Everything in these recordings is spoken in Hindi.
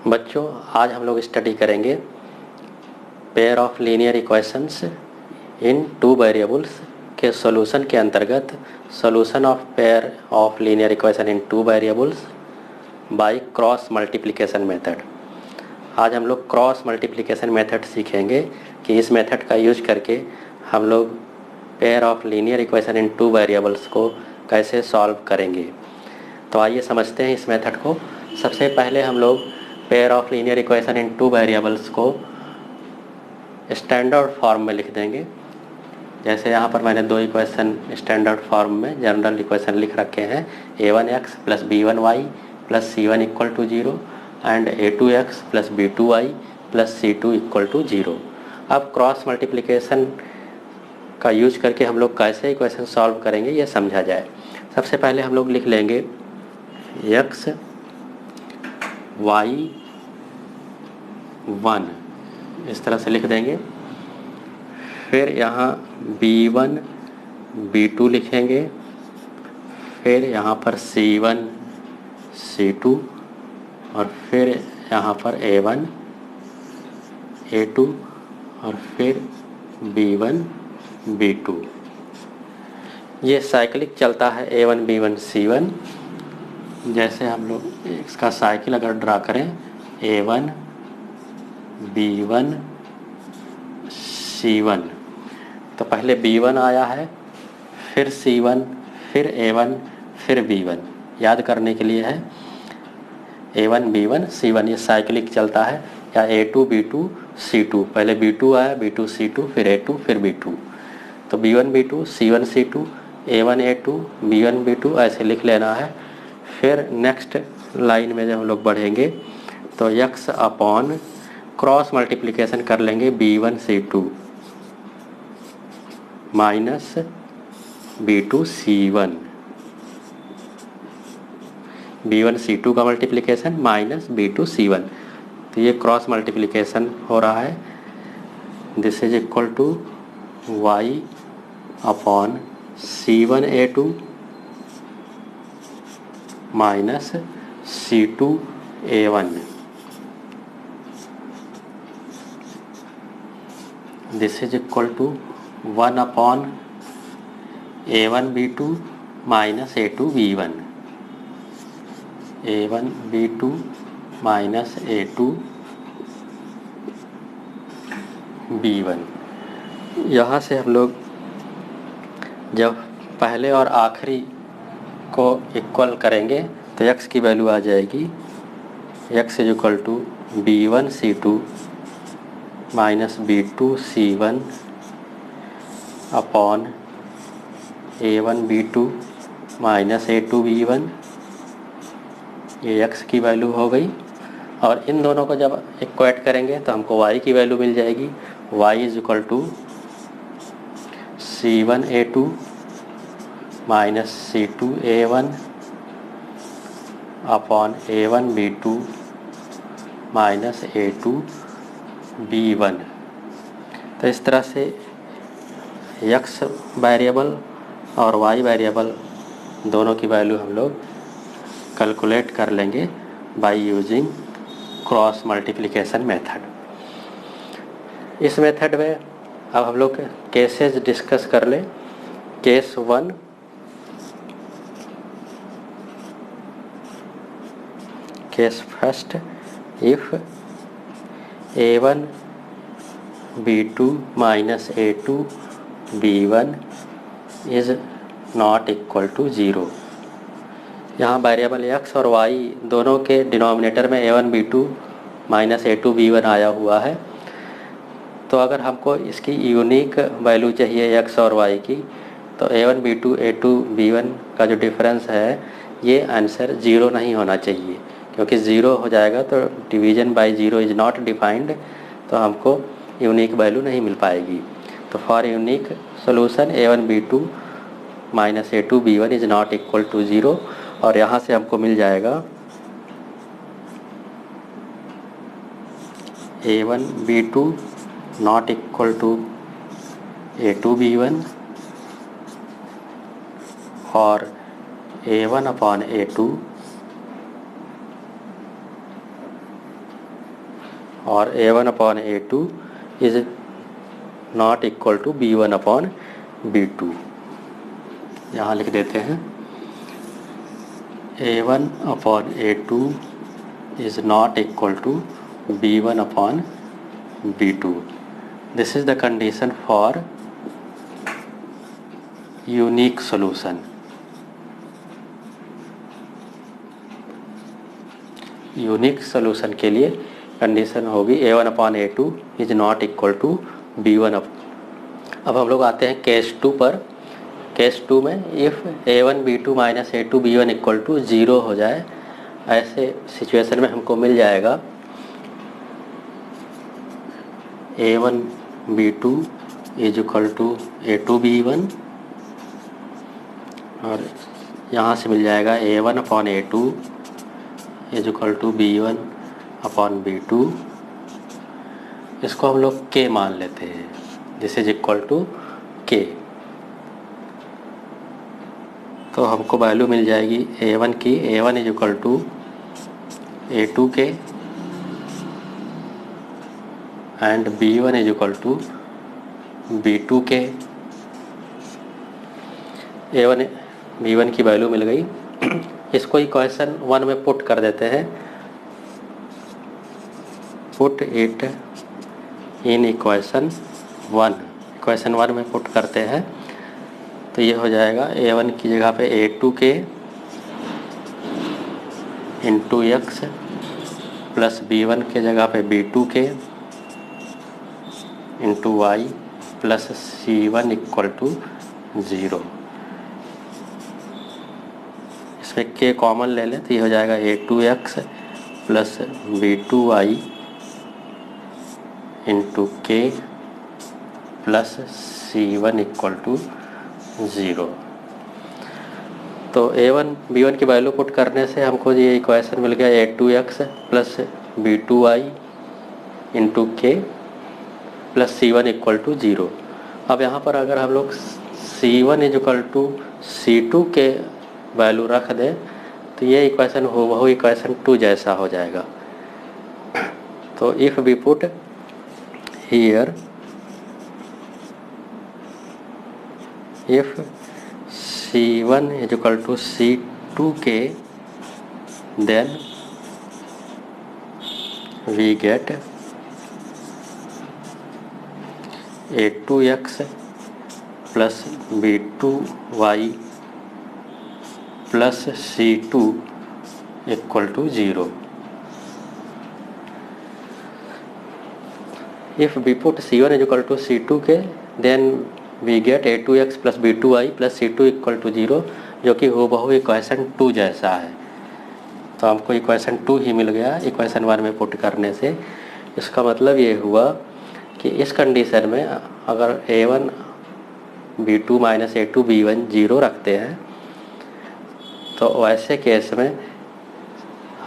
बच्चों, आज हम लोग स्टडी करेंगे pair of linear equations in two variables के सॉल्यूशन के अंतर्गत solution of pair of linear equation in two variables by cross multiplication method. आज हम लोग क्रॉस मल्टीप्लिकेशन मेथड सीखेंगे कि इस मेथड का यूज करके हम लोग pair of linear equation in two variables को कैसे सॉल्व करेंगे। तो आइए समझते हैं इस मेथड को। सबसे पहले हम लोग pair of linear equation in two variables को स्टैंडर्ड फॉर्म में लिख देंगे। जैसे यहाँ पर मैंने दो इक्वेशन स्टैंडर्ड फॉर्म में जनरल इक्वेशन लिख रखे हैं, a1x plus b1y plus c1 equal to 0 and a2x plus b2y plus c2 equal to 0। अब क्रॉस मल्टीप्लिकेशन का यूज करके हम लोग कैसे इक्वेशन सॉल्व करेंगे ये समझा जाए। सबसे पहले हम लोग लिख लेंगे x y 1, इस तरह से लिख देंगे। फिर यहाँ b1 b2 लिखेंगे, फिर यहाँ पर c1 c2 और फिर यहाँ पर a1 a2 और फिर b1 b2। ये साइक्लिक चलता है a1 b1 c1। जैसे हम लोग इसका साइकिल अगर ड्रा करें a1 b1 c1, तो पहले b1 आया है, फिर c1, फिर a1, फिर b1। याद करने के लिए है a1 b1 c1, ये साइक्लिक चलता है। या a2 b2 c2, पहले b2 आया, b2 c2, फिर a2, फिर b2। तो b1 b2 c1 c2 a1 a2 b1 b2 ऐसे लिख लेना है। फिर नेक्स्ट लाइन में जब हम लोग बढ़ेंगे तो x अपॉन क्रॉस मल्टीप्लिकेशन कर लेंगे b1 c2 minus b2 c1, b1 c2 का मल्टीप्लिकेशन माइनस b2 c1। तो ये क्रॉस मल्टीप्लिकेशन हो रहा है। This is equal to y upon c1 a2 minus c2 a1। This is equal to 1 upon a1 b2 minus a2 b1, a1 b2 minus a2 b1। यहाँ से हम लोग जब पहले और आखिरी को इक्वल करेंगे तो x की वैल्यू आ जाएगी x is equal to b1 c2 minus b2 c1 upon a1 b2 minus a2 b1। ये x की वैल्यू हो गई। और इन दोनों को जब इक्वेट करेंगे तो हमको y की वैल्यू मिल जाएगी। y is equal to c1 a2 minus c2 a1 upon a1 b2 minus a2 b1। तो इस तरह से x वेरिएबल और y वेरिएबल दोनों की वैल्यू हम लोग कैलकुलेट कर लेंगे by using cross multiplication method. इस मेथड में अब हम लोग केसेस डिस्कस कर लें। Case 1, case first, if a1 b2 minus a2 b1 is not equal to 0। यहाँ वेरिएबल x और y दोनों के डिनोमिनेटर में a1 b2 minus a2 b1 आया हुआ है। तो अगर हमको इसकी यूनिक वैल्यू चाहिए x और y की, तो a1 b2 a2 b1 का जो डिफरेंस है ये आंसर 0 नहीं होना चाहिए, क्योंकि 0 हो जाएगा तो division by 0 is not defined, तो हमको यूनिक वैल्यू नहीं मिल पाएगी। तो for unique solution a1 b2 minus a2 b1 is not equal to 0। और यहाँ से हमको मिल जाएगा a1 b2 not equal to a2 b1 और a1 अपॉन a2 और A1 upon A2 is not equal to B1 upon B2। यहाँ लिख देते हैं A1 upon A2 is not equal to B1 upon B2। This is the condition for unique solution. Unique solution के लिए कंडीशन होगी A1 upon A2 is not equal to B1 अब हम लोग आते हैं केस 2 पर। केस 2 में if A1 B2 minus A2 B1 equal to 0 हो जाए, ऐसे सिचुएशन में हमको मिल जाएगा A1 B2 is equal to A2 B1 और यहाँ से मिल जाएगा A1 upon A2 is equal to B1 upon B2। इसको हम लोग K मान लेते हैं, this is equal to K। तो हमको वैल्यू मिल जाएगी A1 की, A1 is equal to A2K and B1 is equal to B2K। A1 B1 की वैल्यू मिल गई। इसको इक्वेशन 1 में पुट कर देते हैं। Put it in equation 1। Equation 1 में पुट करते हैं तो ये हो जाएगा A1 की जगह पे A2K into x plus B1 के जगह पे B2K into y plus C1 equal to 0। इसमें K कॉमन ले लें तो ये हो जाएगा A2x plus B2y into K plus C1 equal to 0। तो A1 B1 की वैल्यू पुट करने से हमको ये इक्वेशन मिल गया A2x plus B2y into K plus C1 equal to 0। अब यहाँ पर अगर हम लोग C1 is equal to C2 के वैल्यू रख दें तो ये इक्वेशन हो इक्वेशन 2 जैसा हो जाएगा। तो if we put here if C1 is equal to C2K, then we get A2x plus B2y plus C2 equal to 0. If we put C1 is equal to C2K, then we get A2x plus B2y plus C2 equal to 0, जो कि हूबहू इक्वेशन 2 जैसा है। तो हमको इक्वेशन 2 ही मिल गया इक्वेशन 1 में पुट करने से। इसका मतलब ये हुआ कि इस कंडीशन में अगर A1 B2 minus A2 B1 0 रखते हैं तो वैसे केस में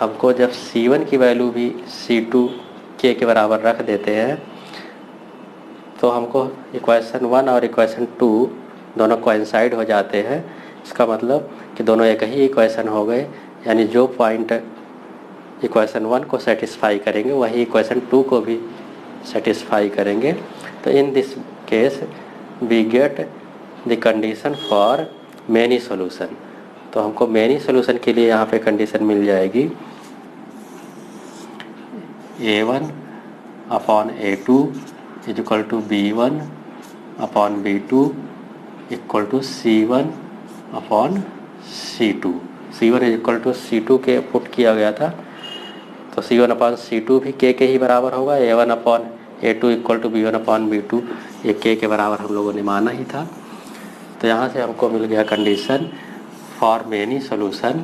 हमको जब C1 की वैल्यू भी C2 K के बराबर रख देते हैं तो हमको इक्वेशन 1 और इक्वेशन 2 दोनों कोइंसाइड हो जाते हैं। इसका मतलब कि दोनों एक ही इक्वेशन हो गए, यानी जो पॉइंट इक्वेशन 1 को सेटिस्फाई करेंगे वही इक्वेशन 2 को भी सेटिस्फाई करेंगे। तो in this case we get the condition for many solution. तो हमको मेनी सॉल्यूशन के लिए यहाँ पे कंडीशन मिल जाएगी A1 upon A2 is equal to B1 upon B2 equal to C1 upon C2। C1 is equal to C2 के पुट किया गया था तो C1 अपॉन C2 भी K के ही बराबर होगा। A1 upon A2 equal to B1 upon B2 ये K के बराबर हम लोगों ने माना ही था। तो यहाँ से हमको मिल गया condition for many solution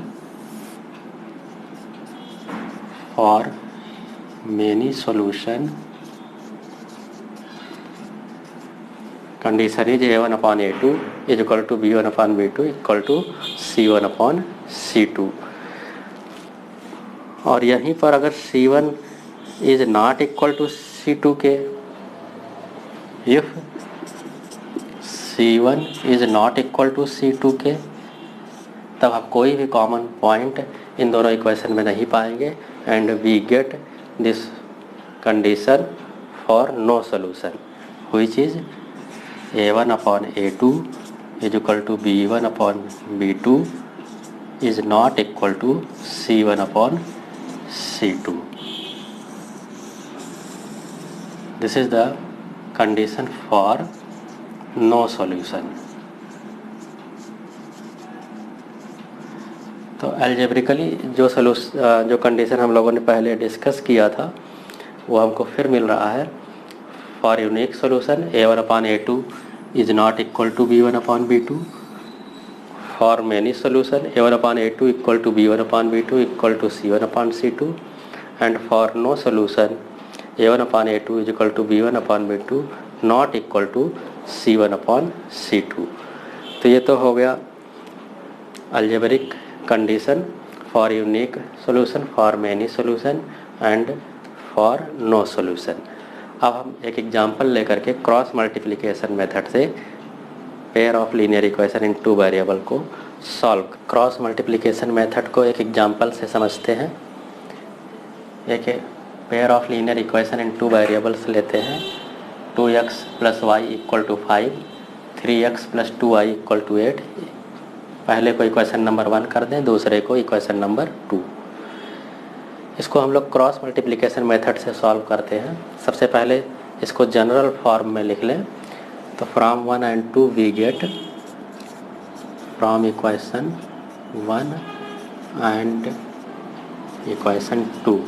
condition is A1 upon A2 is equal to B1 upon B2 equal to C1 upon C2। और यहीं पर अगर C1 is not equal to C2 के, if C1 is not equal to C2 के, तब हम कोई भी कॉमन पॉइंट इन दोनों इक्वेशन में नहीं पाएंगे and we get this condition for no solution, which is A1 upon A2 is equal to B1 upon B2 is not equal to C1 upon C2. This is the condition for no solution. तो अलजेब्रिकली जो कंडीशन हम लोगों ने पहले डिस्कस किया था वो हमको फिर मिल रहा है. For unique solution A1 upon A2 is not equal to B1 upon B2. For many solution A1 upon A2 equal to B1 upon B2 equal to C1 upon C2, and for no solution A1 upon A2 is equal to B1 upon B2 not equal to C1 upon C2. तो ये तो हो गया algebraic condition for unique solution, for many solution and for no solution. अब हम एक एग्जाम्पल लेकर के क्रॉस मल्टीप्लिकेशन मेथड से pair of linear equation in two variable को सॉल्व. क्रॉस मल्टीप्लिकेशन मेथड को एक एग्जांपल से समझते हैं. एक pair of linear equation in two variables लेते हैं. 2x plus y equal to 5, 3x plus 2y equal to 8. पहले को इक्वेशन नंबर 1 कर दें, दूसरे को इक्वेशन नंबर 2. इसको हम लोग क्रॉस मल्टीप्लिकेशन मेथड से सॉल्व करते हैं. सबसे पहले इसको जनरल फॉर्म में लिख लें. तो from 1 and 2 we get from equation 1 and equation 2.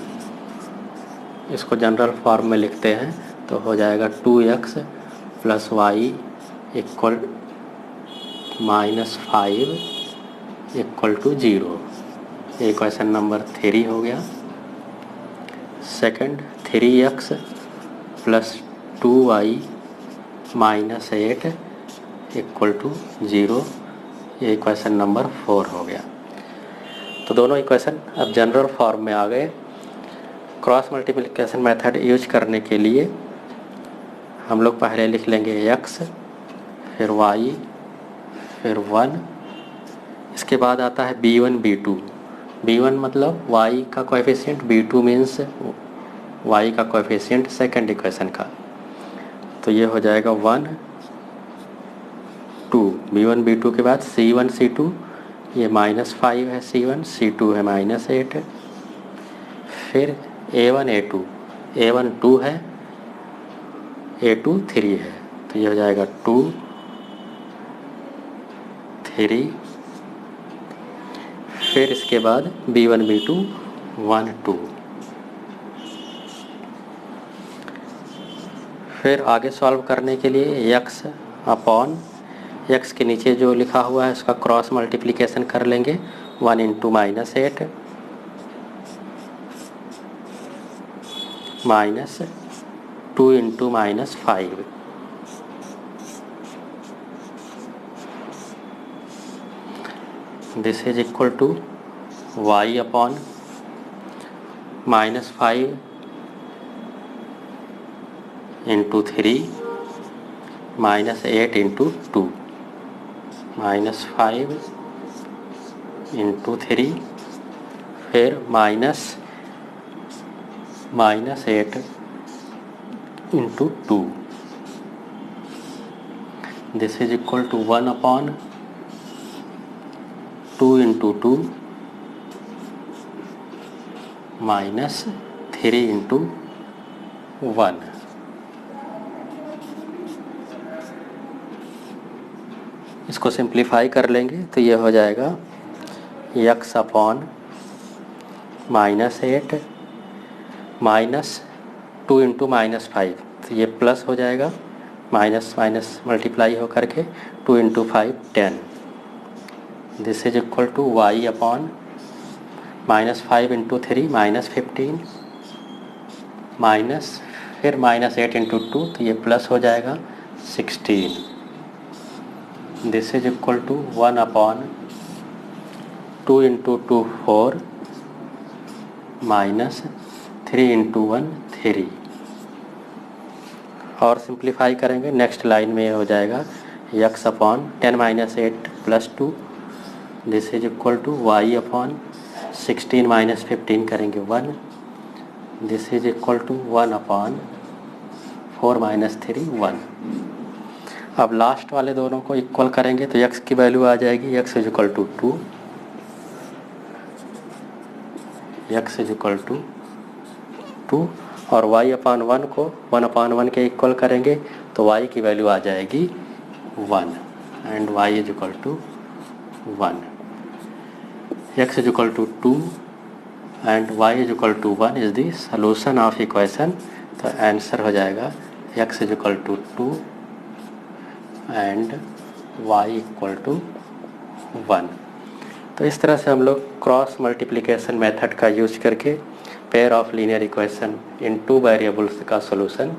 इसको जनरल फॉर्म में लिखते हैं तो हो जाएगा 2x plus y equal -5 equal to 0. ये इक्वेशन नंबर 3 हो गया. Second 3x plus 2y -8 equal to 0. ये इक्वेशन नंबर 4 हो गया. तो दोनों इक्वेशन अब जनरल फॉर्म में आ गए. क्रॉस मल्टीप्लिकेशन मेथड यूज करने के लिए हम लोग पहले लिख लेंगे x, फिर y, फिर 1. इसके बाद आता है b1 b2. b1 मतलब y का कोएफिशिएंट, b2 मीन्स y का कोएफिशिएंट सेकंड इक्वेशन का. तो ये हो जाएगा 1 2. b1 b2 के बाद c1 c2. ये -5 है c1, c2 है -8. फिर a1 a2. a1 2 है, a2 3 है. तो ये हो जाएगा 2 3. फिर इसके बाद b1 b2 1 2. फिर आगे सॉल्व करने के लिए x अपॉन x के नीचे जो लिखा हुआ है उसका क्रॉस मल्टीप्लिकेशन कर लेंगे. 1 into -8 minus 2 into -5. This is equal to y upon -5 into 3 -8 into 2. -5 into 3 फिर -8 into 2. This is equal to 1 upon 2 into 2 -3 into 1. इसको सिंप्लीफाई कर लेंगे तो ये हो जाएगा x अपॉन -8 माइनस 2 इंटू -5. तो ये प्लस हो जाएगा, माइनस माइनस मल्टीप्लाई हो करके 2 into 5 10. This is equal to y upon -5 into 3 -15 minus फिर -8 इंटू 2. तो ये प्लस हो जाएगा 16. This is equal to 1 upon 2 into 2 4 minus 3 into 1 3. और सिंप्लीफाई करेंगे नेक्स्ट लाइन में हो जाएगा x upon 10 -8 plus 2. This is equal to y upon 16 -15 करेंगे 1 this is equal to 1/4 minus 3 1। अब लास्ट वाले दोनों को इक्वल करेंगे तो x की वैल्यू आ जाएगी x is equal to 2, x is equal to 2, और y/1 को 1/1 के इक्वल करेंगे तो y की वैल्यू आ जाएगी 1 and y is equal to 1। x is equal to 2 and y is equal to 1 is the solution of equation. तो आंसर हो जाएगा x is equal to 2 and y equal to 1। तो इस तरह से हम लोग क्रॉस मल्टीप्लिकेशन मेथड का यूज करके pair of linear equation in 2 variables का सॉल्यूशन